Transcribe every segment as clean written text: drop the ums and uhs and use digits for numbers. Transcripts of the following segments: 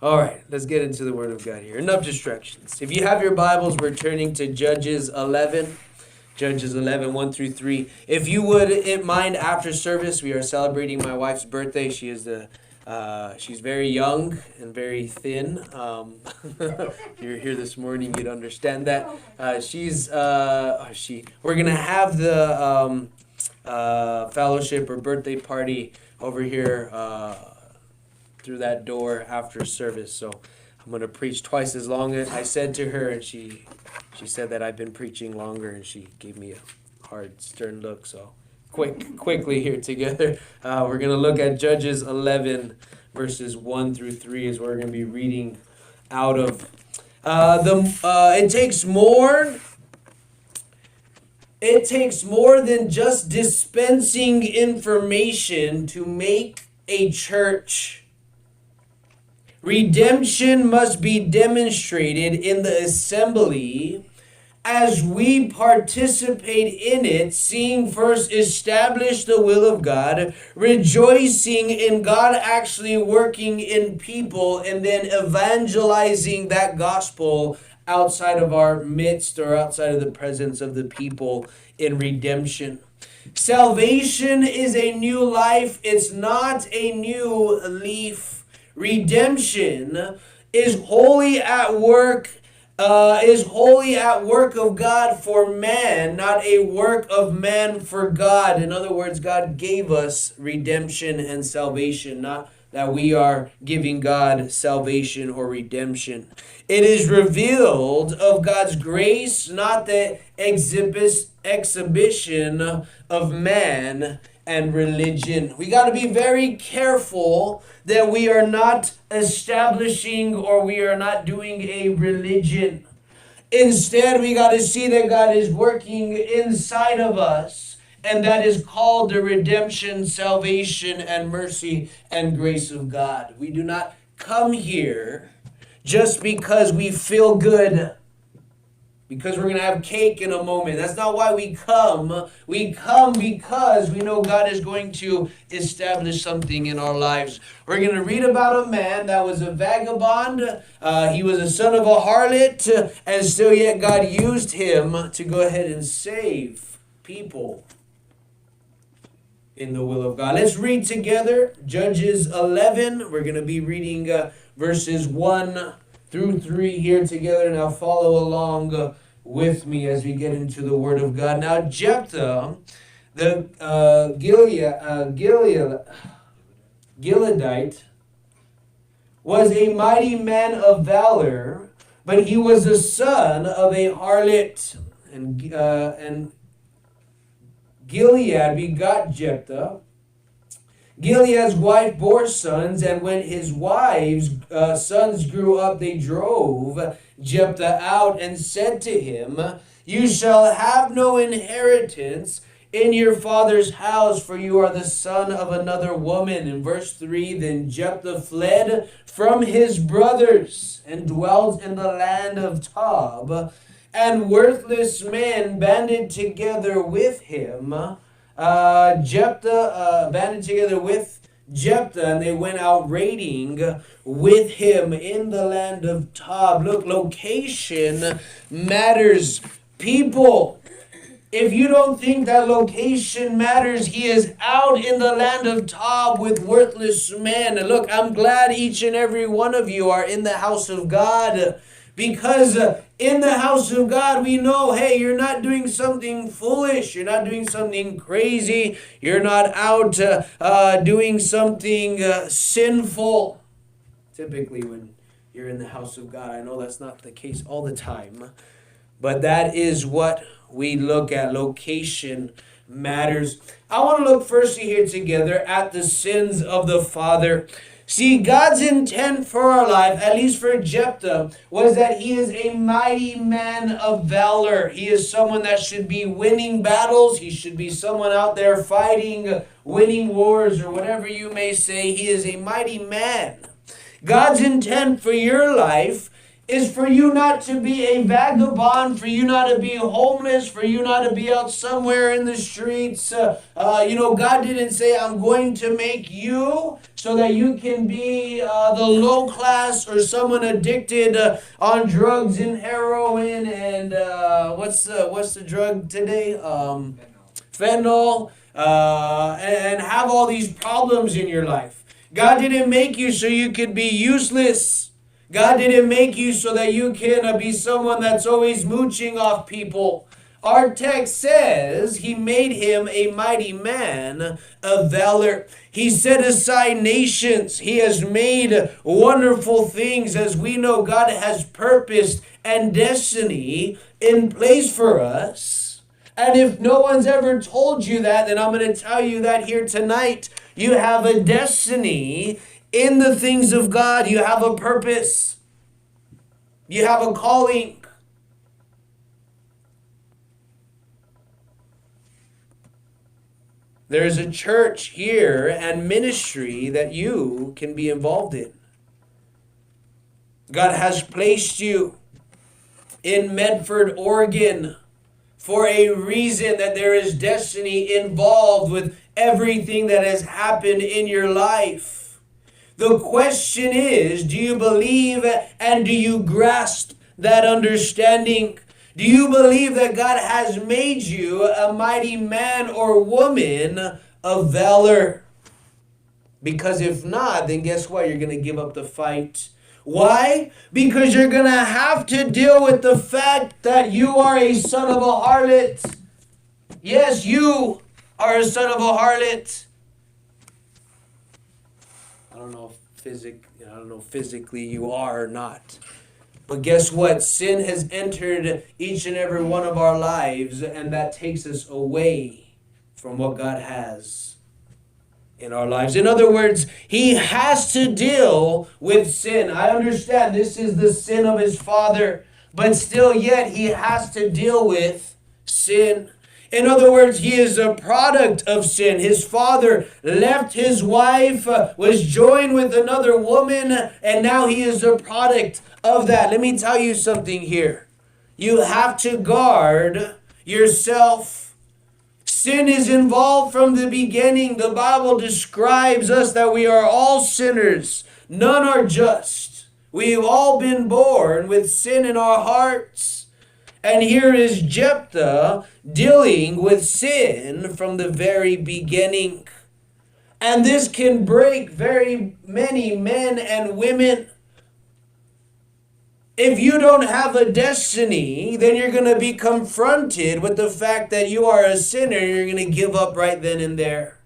All right, let's get into the Word of God here. Enough distractions. If you have your Bibles, we're turning to Judges 11. Judges 11, 1 through 3. If you wouldn't mind, after service, we are celebrating my wife's birthday. She's very young and very thin. If you're here this morning, you'd understand that. We're going to have the fellowship or birthday party over here through that door after service. So I'm going to preach twice as long as I said to her, and she said that I've been preaching longer, and she gave me a hard, stern look. So quickly here together. We're going to look at Judges 11, verses 1 through 3 is what we're going to be reading out of. It takes more than just dispensing information to make a church. Redemption must be demonstrated in the assembly as we participate in it, seeing first establish the will of God, rejoicing in God actually working in people, and then evangelizing that gospel outside of our midst or outside of the presence of the people in redemption. Salvation is a new life. It's not a new leaf. Redemption is wholly at work of God for man, not a work of man for God. In other words, God gave us redemption and salvation, not that we are giving God salvation or redemption. It is revealed of God's grace, not the exhibition of man and religion. We got to be very careful that we are not establishing or we are not doing a religion. Instead, we got to see that God is working inside of us, and that is called the redemption, salvation, and mercy and grace of God. We do not come here just because we feel good, because we're going to have cake in a moment. That's not why we come. We come because we know God is going to establish something in our lives. We're going to read about a man that was a vagabond. He was a son of a harlot, and still yet God used him to go ahead and save people in the will of God. Let's read together Judges 11. We're going to be reading verses 1 through 3 here together. Now follow along with me as we get into the Word of God. Now Jephthah, the Gileadite, was a mighty man of valor, but he was the son of a harlot, and Gilead begot Jephthah. Gilead's wife bore sons, and when his wife's sons grew up, they drove Jephthah out and said to him, "You shall have no inheritance in your father's house, for you are the son of another woman." In verse 3, then Jephthah fled from his brothers and dwelt in the land of Tob, and worthless men banded together with him. Banded together with Jephthah, and they went out raiding with him in the land of Tob. Look, location matters. People, if you don't think that location matters, he is out in the land of Tob with worthless men. And look, I'm glad each and every one of you are in the house of God. Because in the house of God, we know, hey, you're not doing something foolish. You're not doing something crazy. You're not out doing something sinful. Typically, when you're in the house of God, I know that's not the case all the time. But that is what we look at. Location matters. I want to look firstly here together at the sins of the father. See, God's intent for our life, at least for Jephthah, was that he is a mighty man of valor. He is someone that should be winning battles. He should be someone out there fighting, winning wars, or whatever you may say. He is a mighty man. God's intent for your life is for you not to be a vagabond, for you not to be homeless, for you not to be out somewhere in the streets. God didn't say, I'm going to make you so that you can be the low class or someone addicted on drugs and heroin and what's the drug today? Fentanyl. And have all these problems in your life. God didn't make you so you could be useless. God didn't make you so that you can be someone that's always mooching off people. Our text says he made him a mighty man of valor. He set aside nations. He has made wonderful things. As we know, God has purpose and destiny in place for us. And if no one's ever told you that, then I'm going to tell you that here tonight. You have a destiny in the things of God. You have a purpose. You have a calling. There's a church here and ministry that you can be involved in. God has placed you in Medford, Oregon, for a reason, that there is destiny involved with everything that has happened in your life. The question is, do you believe and do you grasp that understanding? Do you believe that God has made you a mighty man or woman of valor? Because if not, then guess what? You're going to give up the fight. Why? Because you're going to have to deal with the fact that you are a son of a harlot. Yes, you are a son of a harlot. I don't know if physically you are or not. But guess what? Sin has entered each and every one of our lives, and that takes us away from what God has in our lives. In other words, he has to deal with sin. I understand this is the sin of his father, but still yet he has to deal with sin. In other words, he is a product of sin. His father left his wife, was joined with another woman, and now he is a product of that. Let me tell you something here. You have to guard yourself. Sin is involved from the beginning. The Bible describes us that we are all sinners. None are just. We've all been born with sin in our hearts. And here is Jephthah dealing with sin from the very beginning. And this can break very many men and women. If you don't have a destiny, then you're going to be confronted with the fact that you are a sinner. You're going to give up right then and there.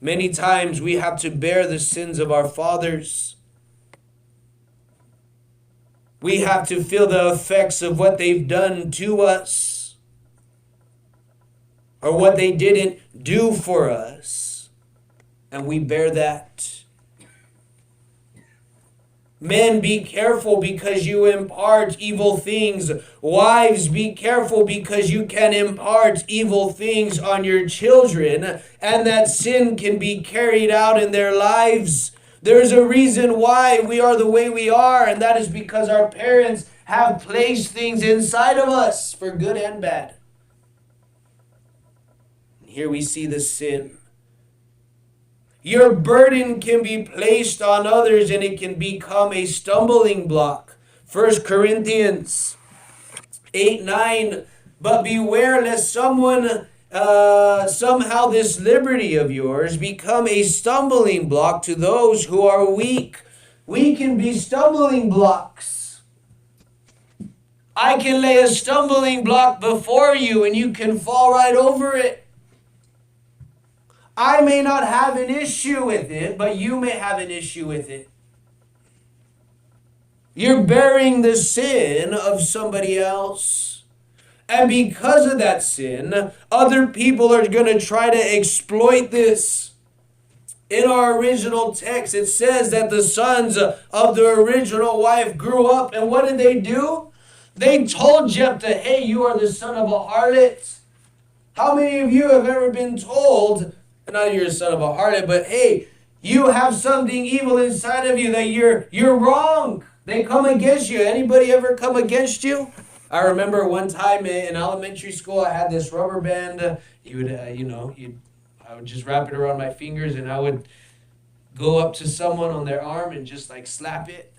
Many times we have to bear the sins of our fathers. We have to feel the effects of what they've done to us, or what they didn't do for us, and we bear that. Men, be careful because you impart evil things. Wives, be careful because you can impart evil things on your children, and that sin can be carried out in their lives. There's a reason why we are the way we are, and that is because our parents have placed things inside of us for good and bad. Here we see the sin. Your burden can be placed on others and it can become a stumbling block. 1 Corinthians 8:9. But beware lest somehow this liberty of yours become a stumbling block to those who are weak. We can be stumbling blocks. I can lay a stumbling block before you and you can fall right over it. I may not have an issue with it, but you may have an issue with it. You're bearing the sin of somebody else. And because of that sin, other people are going to try to exploit this. In our original text, it says that the sons of the original wife grew up, and what did they do? They told Jephthah, hey, you are the son of a harlot. How many of you have ever been told not you're a son of a harlot, but hey, you have something evil inside of you that you're wrong. They come against you. Anybody ever come against you? I remember one time in elementary school, I had this rubber band. I would just wrap it around my fingers, and I would go up to someone on their arm and just like slap it,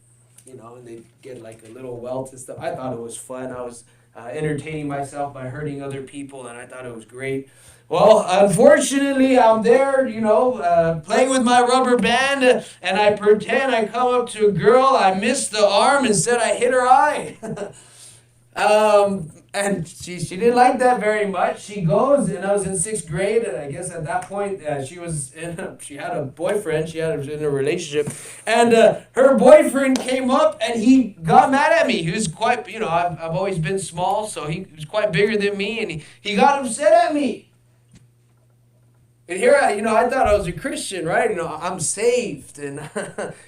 and they'd get like a little welt and stuff. I thought it was fun. I was entertaining myself by hurting other people, and I thought it was great. Well, unfortunately, I'm there, playing with my rubber band, and I pretend I come up to a girl. I miss the arm. Instead, I hit her eye. And she didn't like that very much. She goes, and I was in 6th grade, and I guess at that point she had a boyfriend. She had in a relationship, and her boyfriend came up, and he got mad at me. He was quite, I've always been small, so he was quite bigger than me, and he got upset at me. And here I thought I was a Christian, right? I'm saved, and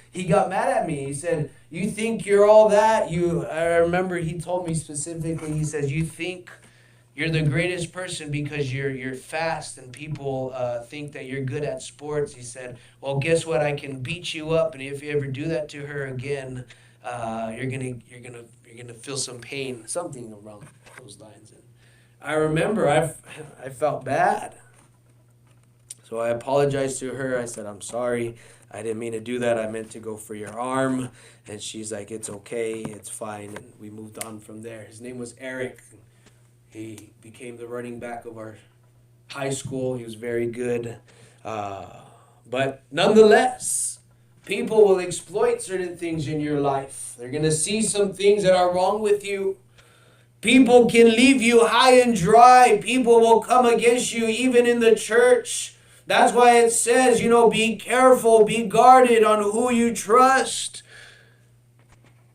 he got mad at me. He said, "You think you're all that?" I remember he told me specifically. He says, "You think you're the greatest person because you're fast, and people think that you're good at sports." He said, "Well, guess what? I can beat you up, and if you ever do that to her again, you're gonna feel some pain." Something around those lines. And I remember I felt bad. So I apologized to her. I said, "I'm sorry. I didn't mean to do that. I meant to go for your arm." And she's like, "It's okay. It's fine." And we moved on from there. His name was Eric. He became the running back of our high school. He was very good. But nonetheless, people will exploit certain things in your life. They're going to see some things that are wrong with you. People can leave you high and dry. People will come against you even in the church. That's why it says, be careful, be guarded on who you trust.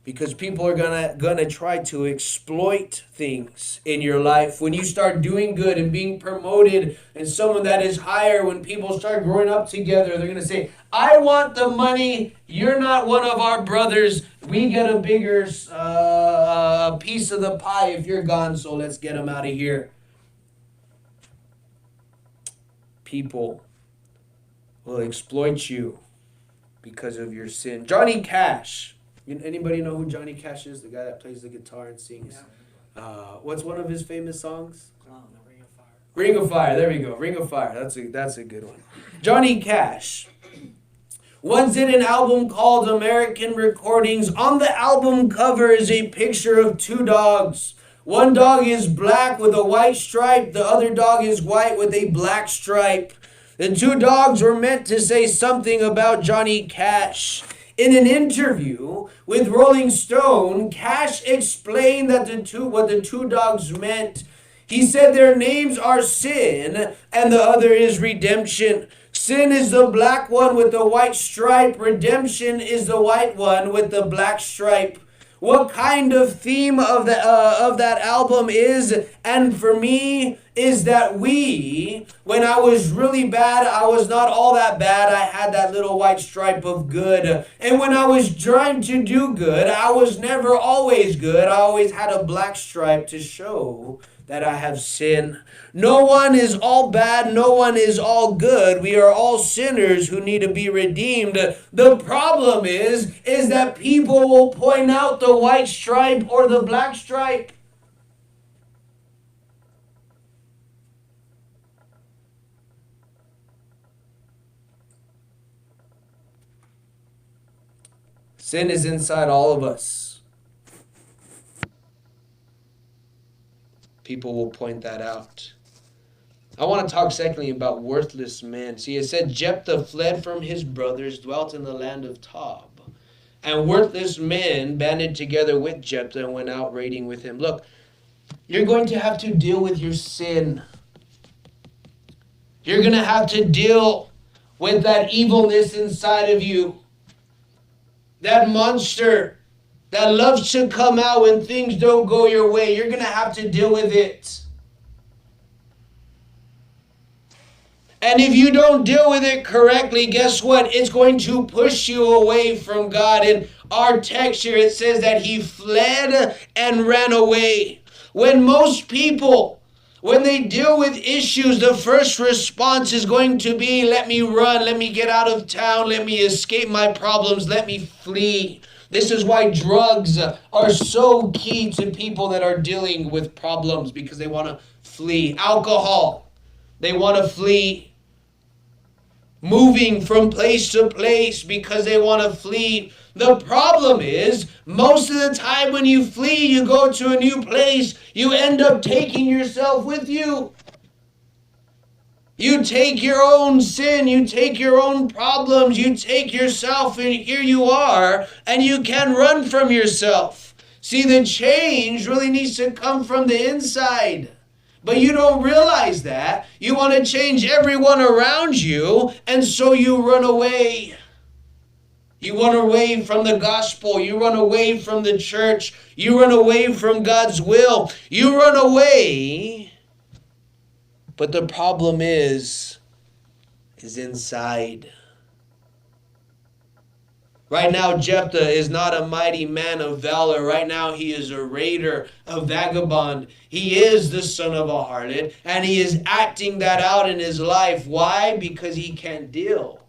Because people are gonna try to exploit things in your life. When you start doing good and being promoted and someone that is higher, when people start growing up together, they're gonna say, "I want the money. You're not one of our brothers. We get a bigger piece of the pie if you're gone, so let's get them out of here." People will exploit you because of your sin. Johnny Cash. Anybody know who Johnny Cash is? The guy that plays the guitar and sings. Yeah. What's one of his famous songs? Ring of Fire. Ring of Fire. There we go. Ring of Fire. That's a good one. Johnny Cash once did an album called American Recordings. On the album cover is a picture of 2 dogs. One dog is black with a white stripe. The other dog is white with a black stripe. The 2 dogs were meant to say something about Johnny Cash. In an interview with Rolling Stone, Cash explained that what the 2 dogs meant. He said their names are Sin and the other is Redemption. Sin is the black one with the white stripe. Redemption is the white one with the black stripe. What kind of theme of that album is, and for me, is that when I was really bad, I was not all that bad. I had that little white stripe of good. And when I was trying to do good, I was never always good. I always had a black stripe to show that I have sin. No one is all bad. No one is all good. We are all sinners who need to be redeemed. The problem is that people will point out the white stripe or the black stripe. Sin is inside all of us. People will point that out. I want to talk secondly about worthless men. See, it said Jephthah fled from his brothers, dwelt in the land of Tob. And worthless men banded together with Jephthah and went out raiding with him. Look, you're going to have to deal with your sin. You're going to have to deal with that evilness inside of you. That monster that loves to come out when things don't go your way. You're going to have to deal with it. And if you don't deal with it correctly, guess what? It's going to push you away from God. In our text here, it says that he fled and ran away. When most people When they deal with issues, the first response is going to be, let me run, let me get out of town, let me escape my problems, let me flee. This is why drugs are so key to people that are dealing with problems, because they want to flee. Alcohol, they want to flee. Moving from place to place because they want to flee. The problem is, most of the time when you flee, you go to a new place, you end up taking yourself with you. You take your own sin, you take your own problems, you take yourself, and here you are, and you can run from yourself. See, the change really needs to come from the inside. But you don't realize that. You want to change everyone around you, and so you run away. You run away from the gospel. You run away from the church. You run away from God's will. You run away. But the problem is inside. Right now, Jephthah is not a mighty man of valor. Right now, he is a raider, a vagabond. He is the son of a harlot, and he is acting that out in his life. Why? Because he can't deal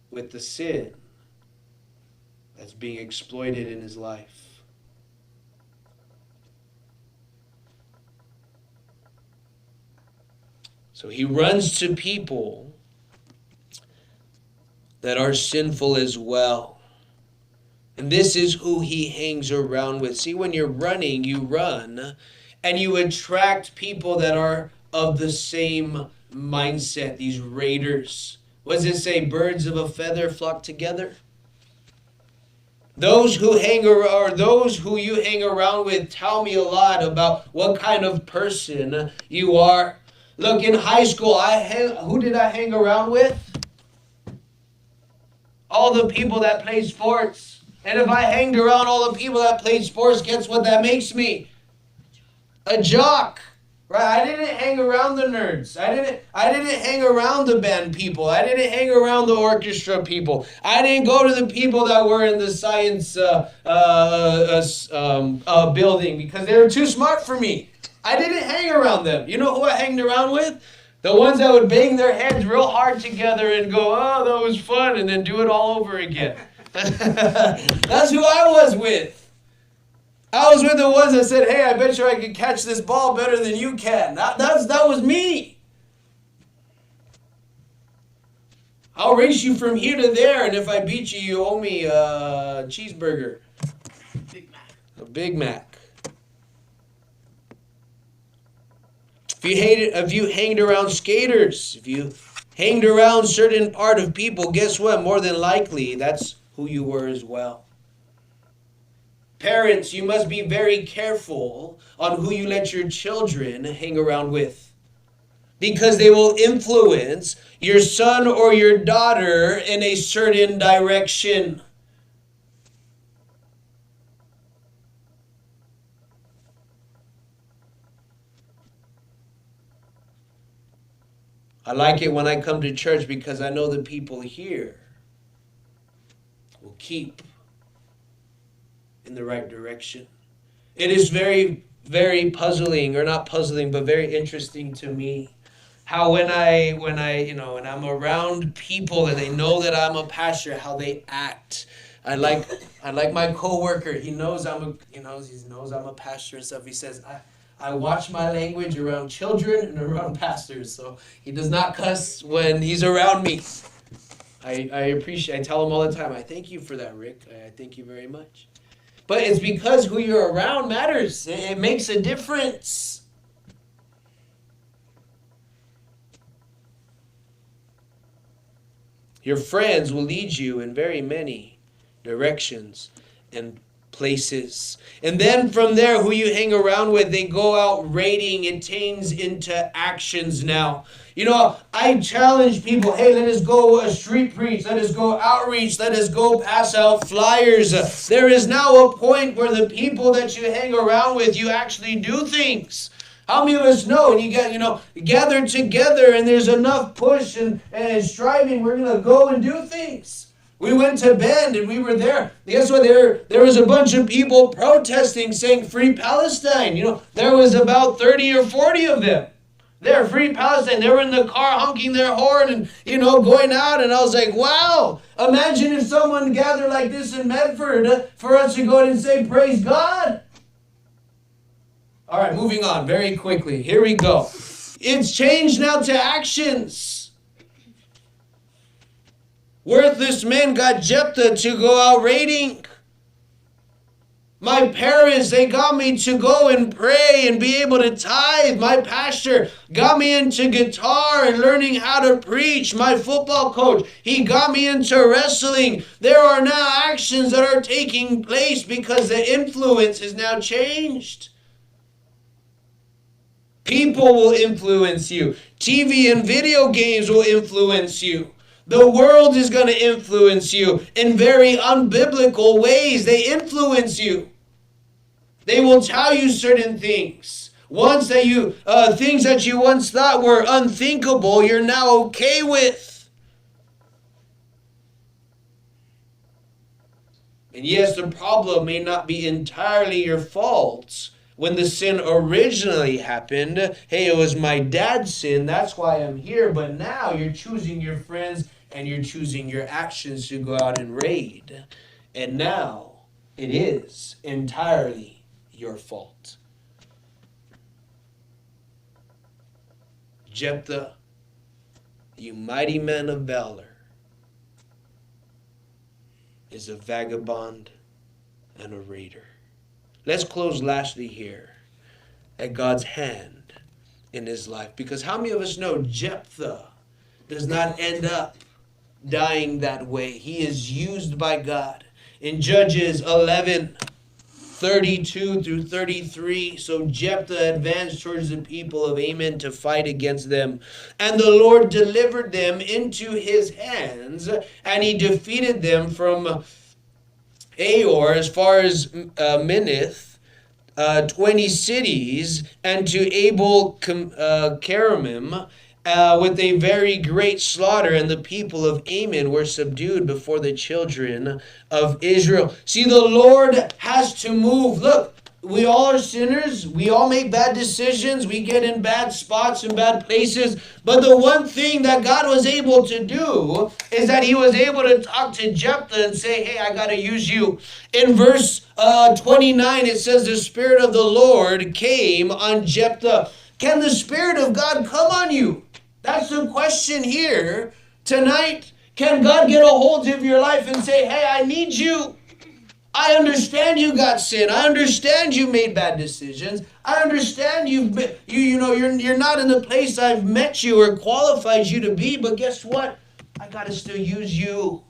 with the sin that's being exploited in his life. So he runs to people that are sinful as well. And this is who he hangs around with. See, when you're running, you run, and you attract people that are of the same mindset, these raiders. What does it say? Birds of a feather flock together. Those who you hang around with tell me a lot about what kind of person you are. Look, in high school, who did I hang around with? All the people that played sports. And if I hanged around all the people that played sports, guess what that makes me? A jock. Right? I didn't hang around the nerds. I didn't hang around the band people. I didn't hang around the orchestra people. I didn't go to the people that were in the science building because they were too smart for me. I didn't hang around them. You know who I hanged around with? The ones that would bang their heads real hard together and go, oh, that was fun, and then do it all over again. That's who I was with. I was with the ones that said, hey, I bet you I can catch this ball better than you can. That was me. I'll race you from here to there, and if I beat you, you owe me a cheeseburger. Big Mac. A Big Mac. If you hanged around skaters, if you hanged around certain part of people, guess what? More than likely, that's who you were as well. Parents, you must be very careful on who you let your children hang around with, because they will influence your son or your daughter in a certain direction. I like it when I come to church because I know the people here will keep in the right direction. It is very, very puzzling, or not puzzling, but very interesting to me how when I'm around people and they know that I'm a pastor, how they act. I like my coworker. He knows I'm a pastor and stuff. He says, I watch my language around children and around pastors, so he does not cuss when he's around me. I tell him all the time, I thank you for that, Rick. I thank you very much. But it's because who you're around matters. It makes a difference. Your friends will lead you in very many directions and places. And then from there, who you hang around with, they go out raiding. It turns into actions now. You know, I challenge people, hey, let us go street preach, let us go outreach, let us go pass out flyers. There is now a point where the people that you hang around with, you actually do things. How many of us know? And you get, gather together and there's enough push and striving, we're going to go and do things. We went to Bend and we were there. Guess what? There was a bunch of people protesting saying free Palestine. There was about 30 or 40 of them. They're free Palestine. They were in the car honking their horn and, going out. And I was like, wow, imagine if someone gathered like this in Medford for us to go and say, praise God. All right, moving on very quickly. Here we go. It's changed now to actions. Worthless men got Jephthah to go out raiding. My parents, they got me to go and pray and be able to tithe. My pastor got me into guitar and learning how to preach. My football coach, he got me into wrestling. There are now actions that are taking place because the influence is now changed. People will influence you. TV and video games will influence you. The world is going to influence you in very unbiblical ways. They influence you. They will tell you certain things. Things that you once thought were unthinkable, you're now okay with. And yes, the problem may not be entirely your fault. When the sin originally happened, hey, it was my dad's sin, that's why I'm here. But now you're choosing your friends and you're choosing your actions to go out and raid. And now it is entirely your fault. Jephthah, you mighty man of valor, is a vagabond and a raider. Let's close lastly here at God's hand in his life. Because how many of us know Jephthah does not end up dying that way? He is used by God. In Judges 11:32 through 33, so Jephthah advanced towards the people of Ammon to fight against them. And the Lord delivered them into his hands, and he defeated them from Aor as far as Minnith, 20 cities, and to Abel Keramim with a very great slaughter, and the people of Ammon were subdued before the children of Israel. See, the Lord has to move. Look, we all are sinners. We all make bad decisions. We get in bad spots and bad places. But the one thing that God was able to do is that he was able to talk to Jephthah and say, hey, I got to use you. In verse 29, it says, the Spirit of the Lord came on Jephthah. Can the Spirit of God come on you? That's the question here tonight. Can God get a hold of your life and say, hey, I need you. I understand you got sin. I understand you made bad decisions. I understand you're not in the place I've met you or qualified you to be, but guess what? I got to still use you.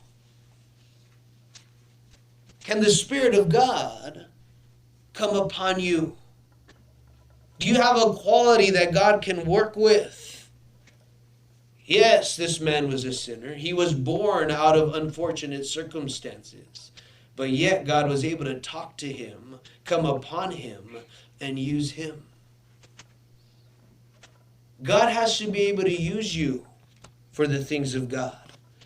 Can the Spirit of God come upon you? Do you have a quality that God can work with? Yes, this man was a sinner. He was born out of unfortunate circumstances. But yet God was able to talk to him, come upon him, and use him. God has to be able to use you for the things of God.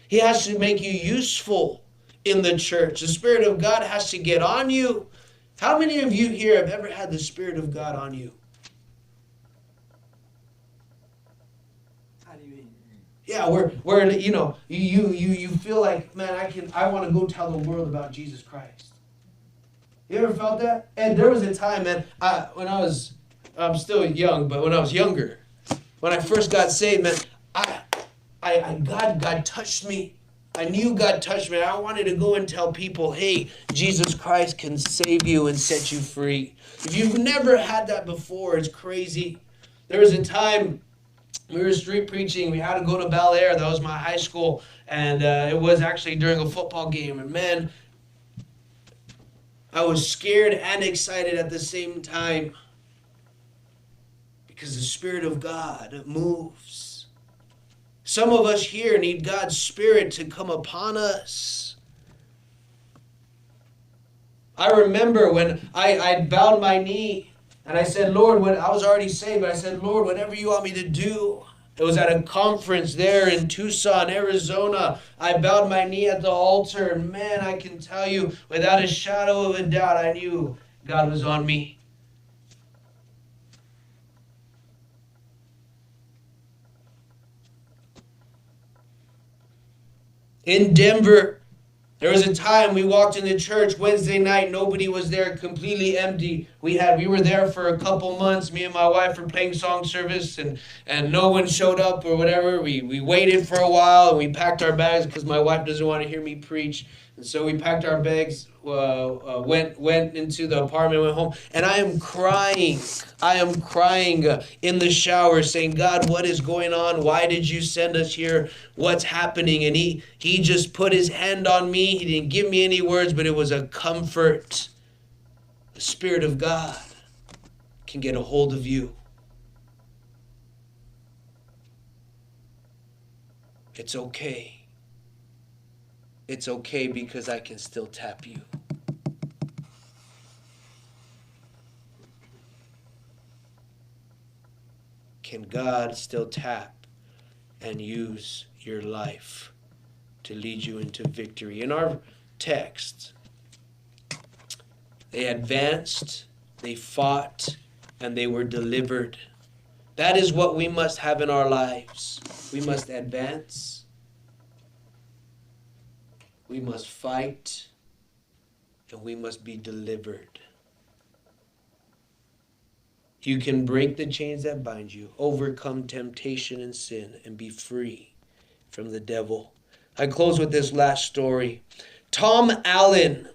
He has to make you useful in the church. The Spirit of God has to get on you. How many of you here have ever had the Spirit of God on you? Yeah, where you feel like, man, I want to go tell the world about Jesus Christ. You ever felt that? And there was a time, man, I'm still young, but when I was younger, when I first got saved, man, God touched me. I knew God touched me. I wanted to go and tell people, hey, Jesus Christ can save you and set you free. If you've never had that before, it's crazy. There was a time we were street preaching. We had to go to Bel Air. That was my high school. And it was actually during a football game. And man, I was scared and excited at the same time. Because the Spirit of God moves. Some of us here need God's Spirit to come upon us. I remember when I bowed my knee. And I said, Lord, when I was already saved, but I said, Lord, whatever you want me to do. It was at a conference there in Tucson, Arizona. I bowed my knee at the altar, and man, I can tell you, without a shadow of a doubt, I knew God was on me. In Denver, there was a time we walked into church Wednesday night, nobody was there, completely empty. We were there for a couple months. Me and my wife were playing song service, and no one showed up or whatever. We waited for a while, and we packed our bags because my wife doesn't want to hear me preach. And so we packed our bags, went into the apartment, went home, and I am crying. I am crying in the shower, saying, God, what is going on? Why did you send us here? What's happening? And he just put his hand on me. He didn't give me any words, but it was a comfort. The Spirit of God can get a hold of you. It's okay. It's okay because I can still tap you. Can God still tap and use your life to lead you into victory? In our text, they advanced, they fought, and they were delivered. That is what we must have in our lives. We must advance. We must fight, and we must be delivered. You can break the chains that bind you, overcome temptation and sin, and be free from the devil. I close with this last story. Tom Allen,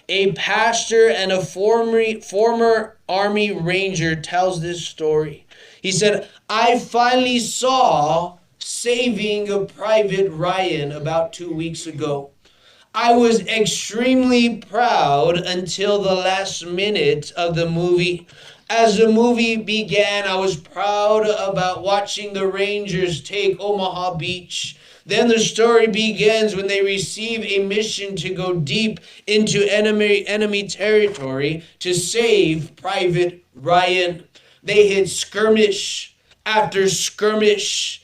a pastor and a former Army Ranger, tells this story. He said, I finally saw Saving Private Ryan about 2 weeks ago. I was extremely proud until the last minute of the movie. As the movie began, I was proud about watching the Rangers take Omaha Beach. Then the story begins when they receive a mission to go deep into enemy territory to save Private Ryan. They hit skirmish after skirmish,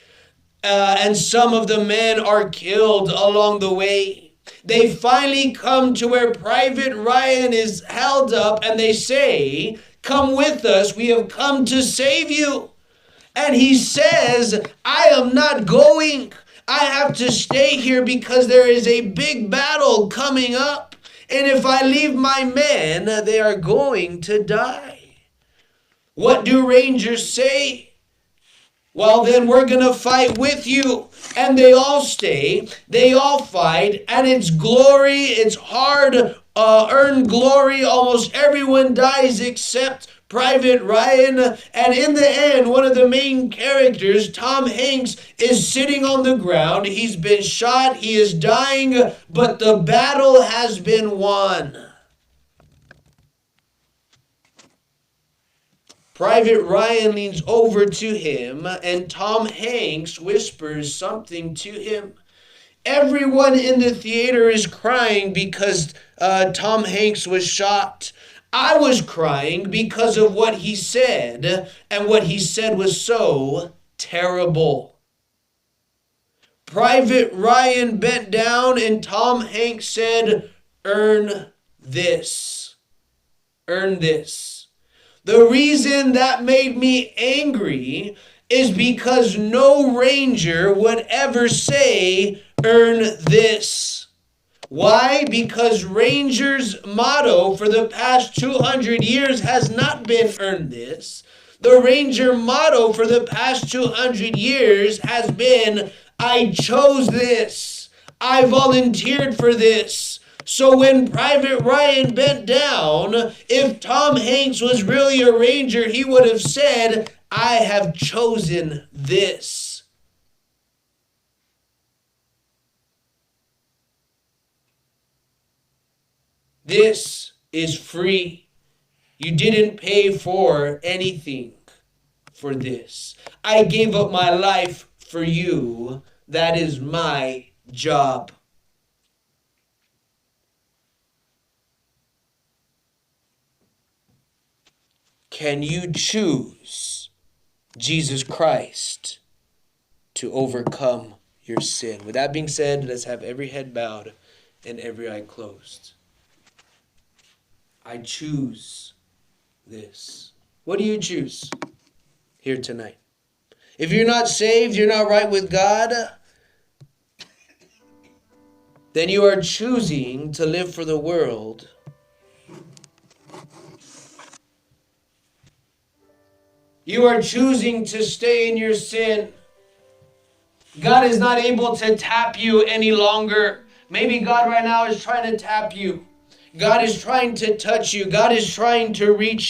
and some of the men are killed along the way. They finally come to where Private Ryan is held up, and they say, come with us, we have come to save you. And he says, I am not going. I have to stay here because there is a big battle coming up. And if I leave my men, they are going to die. What do Rangers say? Well, then we're going to fight with you. And they all stay, they all fight, and it's glory, it's hard earned glory. Almost everyone dies except Private Ryan. And in the end, one of the main characters, Tom Hanks, is sitting on the ground. He's been shot, he is dying, but the battle has been won. Private Ryan leans over to him, and Tom Hanks whispers something to him. Everyone in the theater is crying because Tom Hanks was shot. I was crying because of what he said, and what he said was so terrible. Private Ryan bent down, and Tom Hanks said, earn this. Earn this. The reason that made me angry is because no Ranger would ever say, earn this. Why? Because Rangers' motto for the past 200 years has not been earn this. The Ranger motto for the past 200 years has been, I chose this. I volunteered for this. So when Private Ryan bent down, if Tom Hanks was really a Ranger, he would have said, I have chosen this. This is free. You didn't pay for anything for this. I gave up my life for you. That is my job. Can you choose Jesus Christ to overcome your sin. With that being said, let's have every head bowed and every eye closed. I choose this. What do you choose here tonight? If you're not saved, you're not right with God, then you are choosing to live for the world. You are choosing to stay in your sin. God is not able to tap you any longer. Maybe God right now is trying to tap you. God is trying to touch you. God is trying to reach